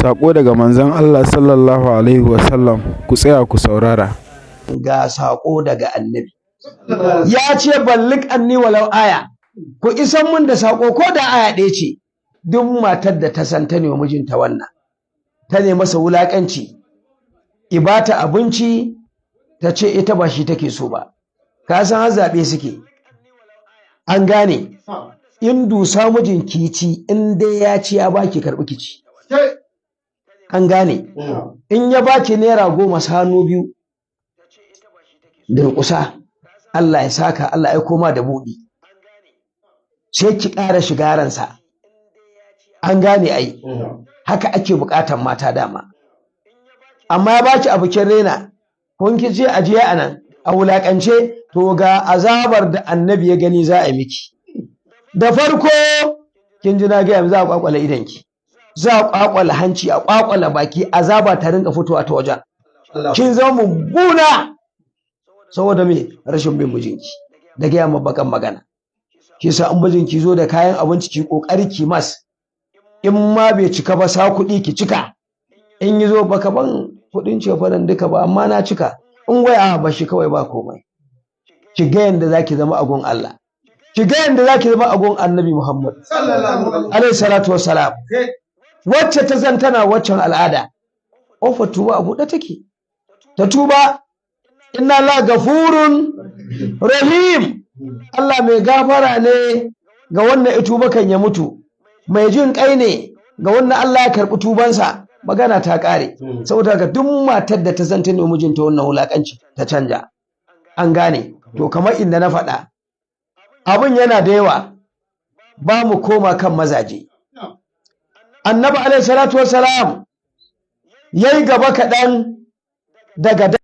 Sako daga manzon Allah sallallahu alaihi wasallam, ku tsaya ku saurara. Ga sako daga annabi. Ya ce ballik anni walau aya. Ku isan mun da sako ko da aya ɗaya ce. Duk matar da ta san ta ne wa mijinta wannan. Ta ne masa wulakanci. Ibata abinci ta ce ita ba shi take so ba. Ka san har zaɓe suke. An gane. In dusa mijin kici in dai ya ci ya baki karɓi kici. An gane. In ya baki naira 10 hannu biyu. Durƙusa. Allah ya saka, Allah ya koma da buɗi. Sai ki ƙara shiga ransa. An gane ai. Haka ake buƙatan mata dama. Amma ya baki abu kin rena. Kun ki ce ajiye anan a wulaƙance to ga azabar da annabi ya gani za a miki. Da farko kin ji na gaya za a kwakwala idanki. Za a kwakwala hanci, a kwakwala baki, azaba ta rinka fitowa ta wajen. Kin zama mummuna. Saboda me rashin bin mijinki da gaya ma bakan magana. Ki sa in mijinki zo da kayan abinci ki kokari ki mas. In ma bai cika ba sa kuɗi ki cika. In yi zo baka ban kuɗin cefanen duka ba amma na cika. In waya ba shi kawai ba komai. Ki ga yanda zaki zama agun Allah. Ki ga yanda zaki zama agun Annabi Muhammad alaihi salatu wassalam. Wacce ta zan tana waccan al'ada. Ofa tuba a buɗe take. Ta tuba. Inna la gafurun rahim. Allah mai gafara ne ga wannan ituba kan ya mutu. Mai jin kai ne ga wannan Allah ya karɓi tubansa. Magana ta ƙare. Saboda ga duk matar da ta zanta ne mijinta wannan wulaƙanci ta canja. An gane. To kamar inda na faɗa. Abin yana da yawa. Ba mu koma kan mazaje. Annabi alaihi salatu wassalam yayi gaba kaɗan daga